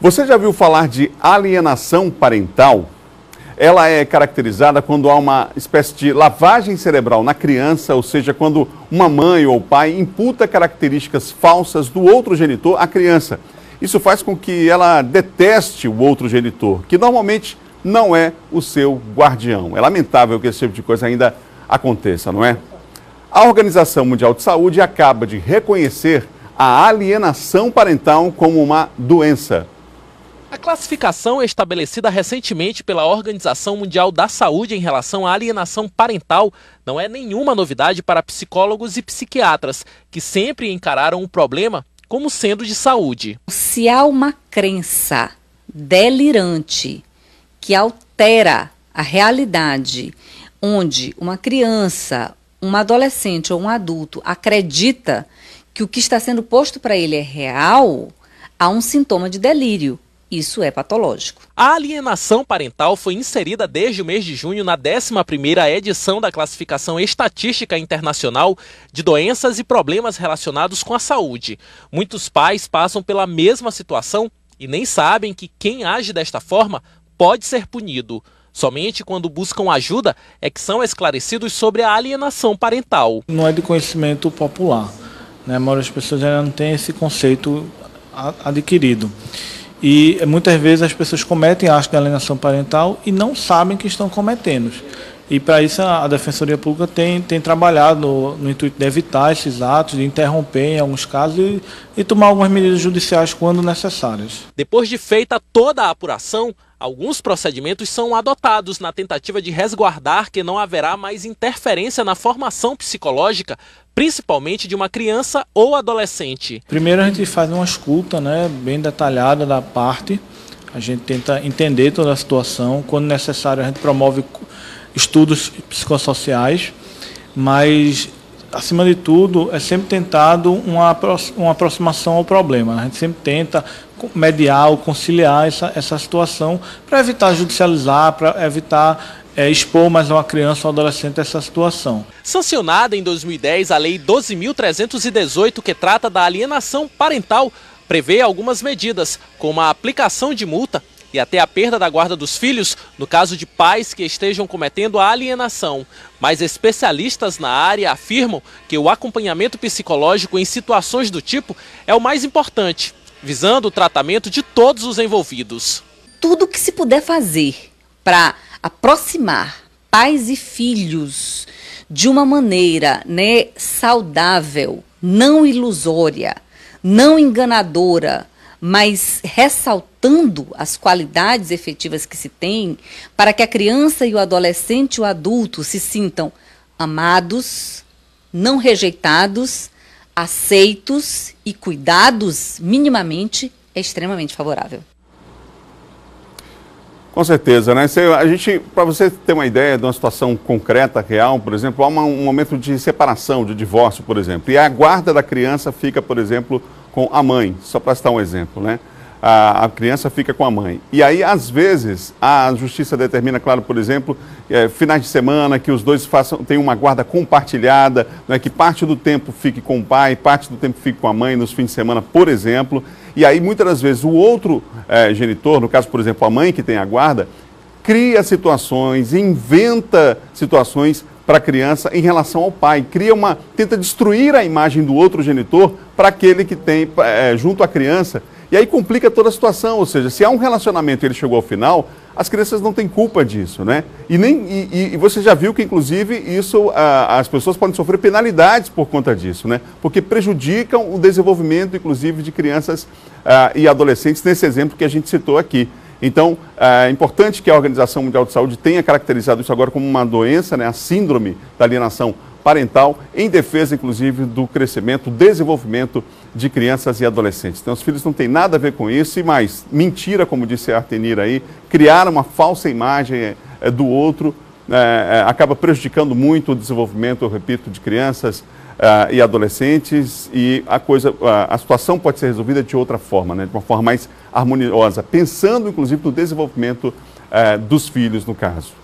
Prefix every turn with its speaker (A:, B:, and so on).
A: Você já ouviu falar de alienação parental? Ela é caracterizada quando há uma espécie de lavagem cerebral na criança, ou seja, quando uma mãe ou pai imputa características falsas do outro genitor à criança. Isso faz com que ela deteste o outro genitor, que normalmente não é o seu guardião. É lamentável que esse tipo de coisa ainda aconteça, não é? A Organização Mundial de Saúde acaba de reconhecer a alienação parental como uma doença.
B: A classificação estabelecida recentemente pela Organização Mundial da Saúde em relação à alienação parental não é nenhuma novidade para psicólogos e psiquiatras, que sempre encararam o problema como sendo de saúde.
C: Se há uma crença delirante que altera a realidade, onde uma criança, um adolescente ou um adulto acredita que o que está sendo posto para ele é real, há um sintoma de delírio. Isso é patológico.
B: A alienação parental foi inserida desde o mês de junho na 11ª edição da Classificação Estatística Internacional de Doenças e Problemas Relacionados com a Saúde. Muitos pais passam pela mesma situação e nem sabem que quem age desta forma pode ser punido. Somente quando buscam ajuda é que são esclarecidos sobre a alienação parental.
D: Não é de conhecimento popular, né? A maioria das pessoas ainda não tem esse conceito adquirido. E muitas vezes as pessoas cometem atos de alienação parental e não sabem que estão cometendo. E para isso a Defensoria Pública tem trabalhado no intuito de evitar esses atos, de interromper em alguns casos e tomar algumas medidas judiciais quando necessárias.
B: Depois de feita toda a apuração, alguns procedimentos são adotados na tentativa de resguardar que não haverá mais interferência na formação psicológica, principalmente de uma criança ou adolescente.
D: Primeiro a gente faz uma escuta, né, bem detalhada da parte, a gente tenta entender toda a situação, quando necessário a gente promove estudos psicossociais, mas acima de tudo é sempre tentado uma aproximação ao problema. A gente sempre tenta mediar ou conciliar essa situação para evitar judicializar, para evitar expor mais uma criança ou adolescente a essa situação.
B: Sancionada em 2010, a Lei 12.318, que trata da alienação parental, prevê algumas medidas, como a aplicação de multa e até a perda da guarda dos filhos, no caso de pais que estejam cometendo a alienação. Mas especialistas na área afirmam que o acompanhamento psicológico em situações do tipo é o mais importante, visando o tratamento de todos os envolvidos.
C: Tudo que se puder fazer para aproximar pais e filhos de uma maneira, né, saudável, não ilusória, não enganadora, mas ressaltando as qualidades efetivas que se tem, para que a criança e o adolescente e o adulto se sintam amados, não rejeitados, aceitos e cuidados minimamente, é extremamente favorável.
A: Com certeza, né? Para você ter uma ideia de uma situação concreta, real, por exemplo, há um momento de separação, de divórcio, por exemplo, e a guarda da criança fica, por exemplo, com a mãe, só para citar um exemplo, né? A criança fica com a mãe. E aí, às vezes, a justiça determina, claro, por exemplo, finais de semana, que os dois tenham uma guarda compartilhada, né, que parte do tempo fique com o pai, parte do tempo fique com a mãe nos fins de semana, por exemplo. E aí, muitas das vezes, o outro genitor, no caso, por exemplo, a mãe que tem a guarda, cria situações, inventa situações para a criança em relação ao pai. Tenta destruir a imagem do outro genitor para aquele que tem junto à criança. E aí complica toda a situação, ou seja, se há um relacionamento e ele chegou ao final, as crianças não têm culpa disso, né? E você já viu que, inclusive, as pessoas podem sofrer penalidades por conta disso, né? Porque prejudicam o desenvolvimento, inclusive, de crianças e adolescentes, nesse exemplo que a gente citou aqui. Então, é importante que a Organização Mundial de Saúde tenha caracterizado isso agora como uma doença, né? A síndrome da alienação parental, em defesa, inclusive, do crescimento, desenvolvimento de crianças e adolescentes. Então, os filhos não têm nada a ver com isso, e mais, mentira, como disse a Artenir aí, criar uma falsa imagem do outro, acaba prejudicando muito o desenvolvimento, eu repito, de crianças e adolescentes, e a situação pode ser resolvida de outra forma, né, de uma forma mais harmoniosa, pensando, inclusive, no desenvolvimento dos filhos, no caso.